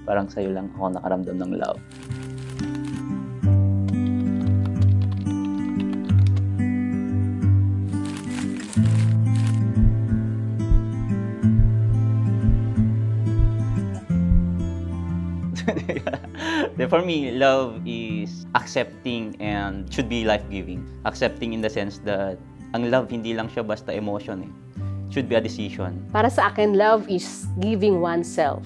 parang sa'yo lang ako nakaramdam ng love. For me, love is accepting and should be life-giving. Accepting in the sense that ang love hindi lang siya basta emotion eh. It should be a decision. Para sa akin, love is giving oneself.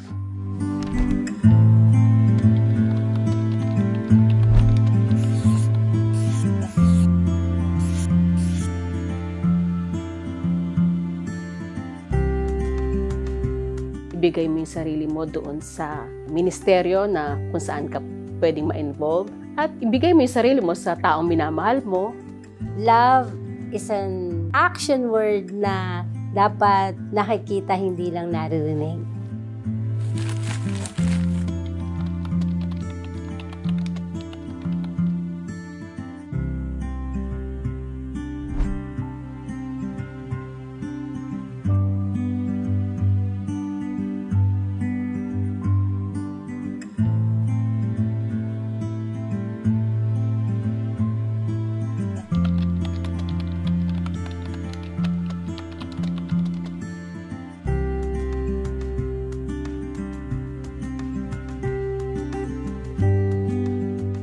Ibigay mo yung sarili mo doon sa ministeryo na kung saan ka pwedeng ma-involve. At ibigay mo yung sarili mo sa taong minamahal mo. Love is an action word na dapat nakikita, hindi lang naririnig.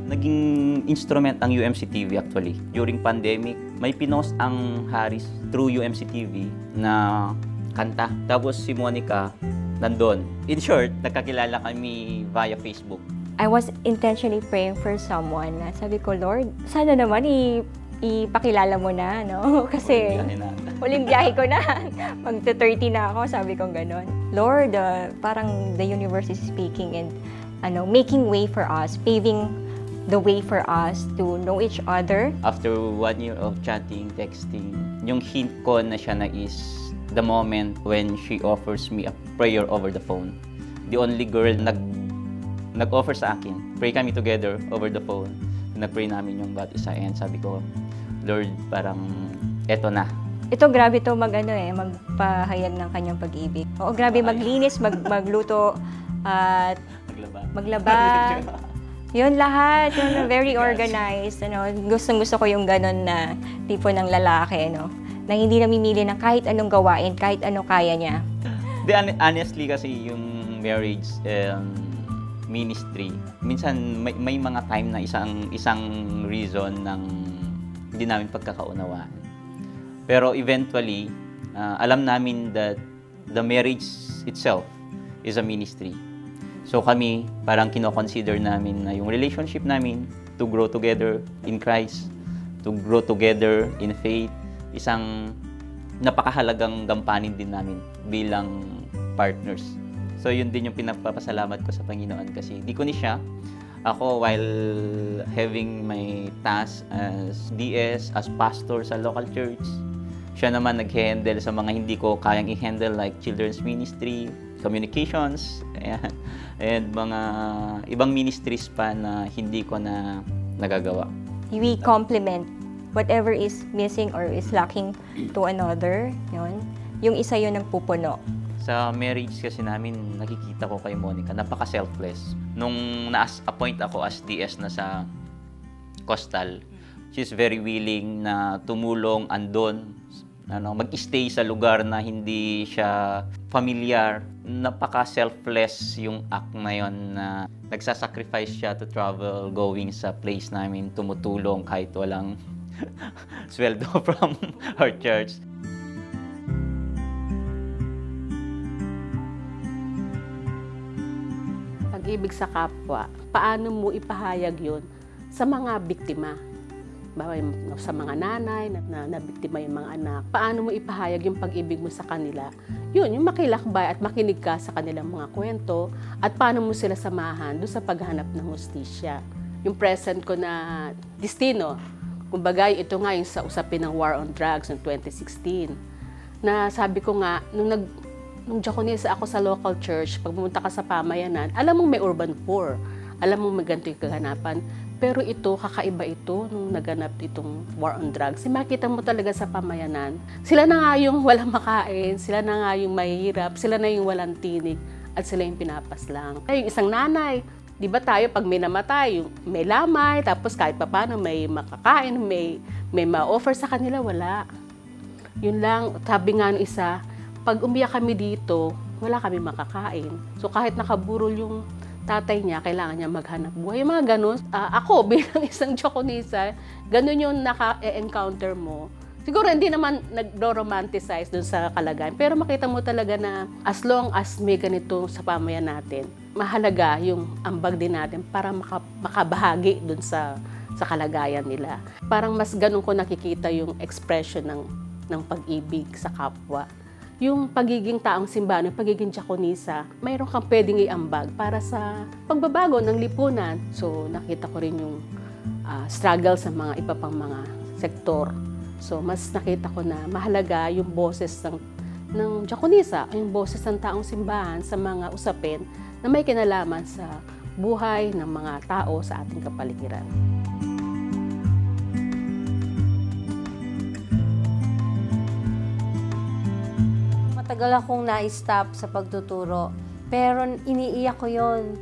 Naging instrument ang UMC TV actually. During pandemic, may pinost ang Haris through UMC TV na kanta. Tapos si Monica nandun. In short, nagkakilala kami via Facebook. I was intentionally praying for someone. Sabi ko, Lord, sana naman ipakilala mo na, no? Kasi huling biyahe ko na. Magta-30 na ako, sabi ko gano'n. Lord, parang the universe is speaking and making way for us, paving the way for us to know each other. After 1 year of chatting, texting, yung hint ko na siya na is the moment when she offers me a prayer over the phone. The only girl nag-offer sa akin. Pray kami together over the phone. Nag-pray namin yung bawat isa and sabi ko, Lord, parang eto na. Ito grabe to magpahayag ng kanyang pag-ibig. Oo, grabe maglinis, magluto at maglaba. Yun lahat, very organized. Gustong-gusto ko yung ganon na tipo ng lalaki, na hindi namimili ng kahit anong gawain, kahit ano kaya niya. Honestly kasi yung marriage ministry, minsan may mga time na isang reason ng hindi namin pagkakaunawaan. Pero eventually, alam namin that the marriage itself is a ministry. So kami, parang kino-consider namin na yung relationship namin to grow together in Christ, to grow together in faith, isang napakahalagang gampanin din namin bilang partners. So yun din yung pinagpapasalamat ko sa Panginoon kasi di ko ni siya. Ako, while having my task as DS, as pastor sa local church, siya naman nag-handle sa mga hindi ko kayang i-handle like children's ministry, communications, and mga ibang ministries pa na hindi ko na nagagawa. We complement whatever is missing or is lacking to another. Yung isa yun ang pupuno. Sa marriage kasi namin, nakikita ko kay Monica, napaka-selfless. Nung na-appoint ako as DS na sa Coastal, she's very willing na tumulong andon, mag-stay sa lugar na hindi siya familiar. Napaka-selfless yung act na yun na nagsasacrifice siya to travel, going sa place namin, tumutulong kahit walang sweldo from our church. Pag-ibig sa kapwa, paano mo ipahayag yun sa mga biktima? Sa mga nanay na nabiktima yung mga anak, paano mo ipahayag yung pag-ibig mo sa kanila? Yun, yung makilakbay at makinig ka sa kanilang mga kwento at paano mo sila samahan doon sa paghanap ng hustisya. Yung present ko na destino, kumbaga ito nga yung sa usapin ng war on drugs noong 2016, na sabi ko nga, nung diakonisa ako sa local church, pag pumunta ka sa pamayanan, alam mong may urban poor, alam mong may ganito yung kaganapan. Pero ito, kakaiba ito nung naganap itong war on drugs. Makita mo talaga sa pamayanan. Sila na nga yung walang makain, sila na nga yung mahihirap, sila na yung walang tinig. at sila yung pinapaslang. Yung isang nanay, di ba tayo pag may namatay, yung may lamay, tapos kahit paano may makakain, may ma-offer sa kanila, wala. Yun lang, sabi nga ng isa, pag umiyak kami dito, wala kami makakain. So kahit nakaburol yung tatay niya, kailangan niya maghanap buhay. Yung mga ganun, ako bilang isang Diakonisa, ganun yung naka-encounter mo. Siguro hindi naman nag-romanticize dun sa kalagayan, pero makita mo talaga na as long as may ganito sa pamayan natin, mahalaga yung ambag din natin para makabahagi dun sa kalagayan nila. Parang mas ganun ko nakikita yung expression ng pag-ibig sa kapwa. Yung pagiging taong simbahan, yung pagiging Diakonisa, mayroon kang pwedeng iambag para sa pagbabago ng lipunan. So nakita ko rin yung struggle sa mga iba pang mga sektor. So, mas nakita ko na mahalaga yung boses ng Diakonisa, yung boses ng taong simbahan sa mga usapin na may kinalaman sa buhay ng mga tao sa ating kapaligiran. Matagal akong na-stop sa pagtuturo, pero iniiyak ko yon.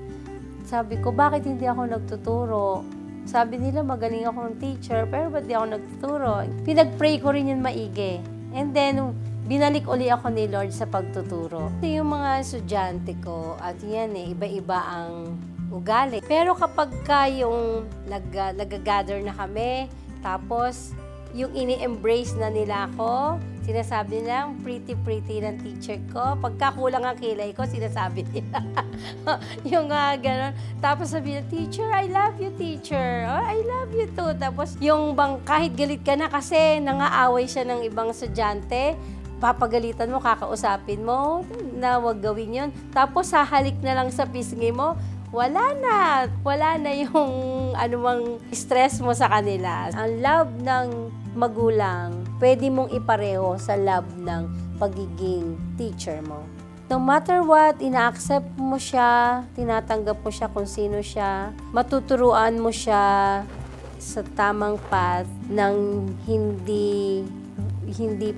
Sabi ko, bakit hindi ako nagtuturo? Sabi nila, magaling akong teacher, pero ba't di ako nagtuturo? Pinag-pray ko rin yun maigi. And then, binalik uli ako ni Lord sa pagtuturo. Ito yung mga estudyante ko, at yan iba-iba ang ugali. Pero kapag yung nag-gather na kami, tapos yung ini-embrace na nila ako, sinasabi nila, pretty ng teacher ko. Pagkakulang ang kilay ko, sinasabi nila. Yung gano'n. Tapos sabi nila, teacher, I love you, teacher. Oh, I love you too. Tapos yung kahit galit ka na kasi nangaaway siya ng ibang estudyante, papagalitan mo, kakausapin mo, na wag gawin yun. Tapos hahalik na lang sa pisngi mo, wala na yung anumang stress mo sa kanila. Ang love ng magulang, pwede mong ipareho sa love ng pagiging teacher mo. No matter what, ina-accept mo siya, tinatanggap mo siya kung sino siya, matuturuan mo siya sa tamang path ng hindi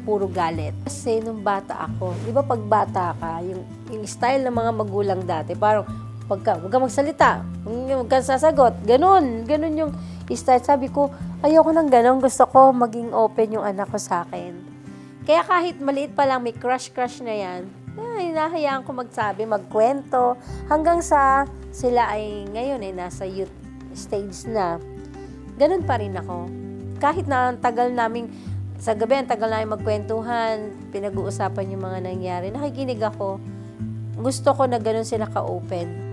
puro galit. Kasi nung bata ako, di ba pag bata ka, yung style ng mga magulang dati, parang huwag ka magsalita, huwag ka sasagot, ganun yung style. Sabi ko, ayoko nang ganun, gusto ko maging open yung anak ko sa akin. Kaya kahit maliit pa lang, may crush na yan, hinahayaan ko magkwento, hanggang sa sila ay ngayon nasa youth stage na. Ganun pa rin ako. Kahit na ang tagal namin, sa gabi, ang tagal namin magkwentuhan, pinag-uusapan yung mga nangyari, nakikinig ako. Gusto ko na ganun sila ka-open.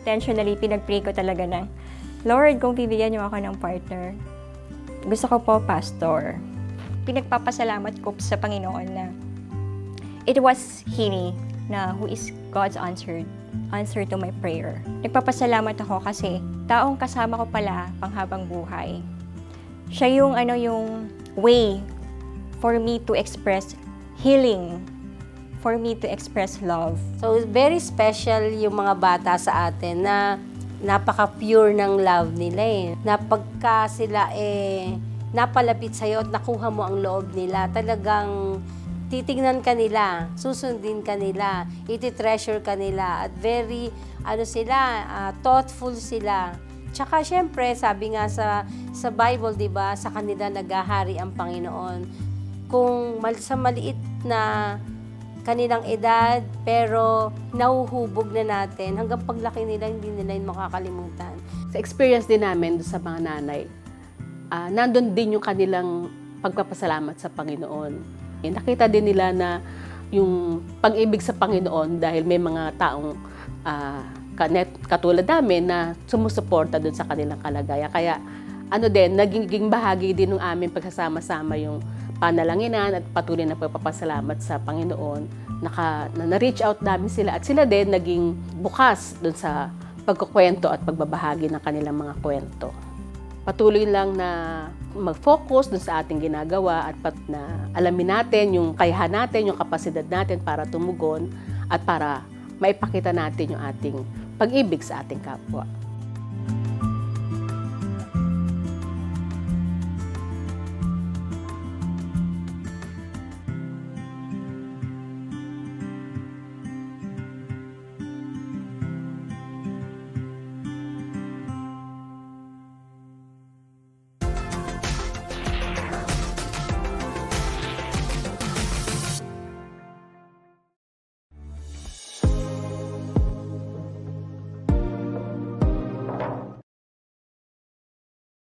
Intentionally, pinag-pray ko talaga na, Lord, kung bibigyan niyo ako ng partner, gusto ko po pastor. Pinagpapasalamat ko sa Panginoon na it was He na who is God's answer to my prayer. Nagpapasalamat ako kasi taong kasama ko pala panghabang buhay. Siya yung yung way for me to express healing, for me to express love. So, very special yung mga bata sa atin na napaka-pure ng love nila Na pagka sila napalapit sa'yo at nakuha mo ang loob nila, talagang titignan ka nila, susundin ka nila, iti-treasure ka nila, at very, thoughtful sila. Tsaka, syempre, sabi nga sa Bible, di ba, sa kanila naghahari ang Panginoon. Kung sa maliit na kanilang edad, pero nahuhubog na natin, hanggang paglaki nila, hindi nila yun makakalimutan. Sa experience din namin sa mga nanay, nandun din yung kanilang pagpapasalamat sa Panginoon. Nakita din nila na yung pag-ibig sa Panginoon dahil may mga taong katulad namin na sumusuporta dun sa kanilang kalagayan. Kaya naging bahagi din ng aming pagsasama-sama yung panalanginan at patuloy na pagpapasalamat sa Panginoon. Na-reach out namin sila at sila din naging bukas dun sa pagkukwento at pagbabahagi ng kanilang mga kwento. Patuloy lang na mag-focus dun sa ating ginagawa at na alamin natin yung kayahan natin, yung kapasidad natin para tumugon at para maipakita natin yung ating pag-ibig sa ating kapwa.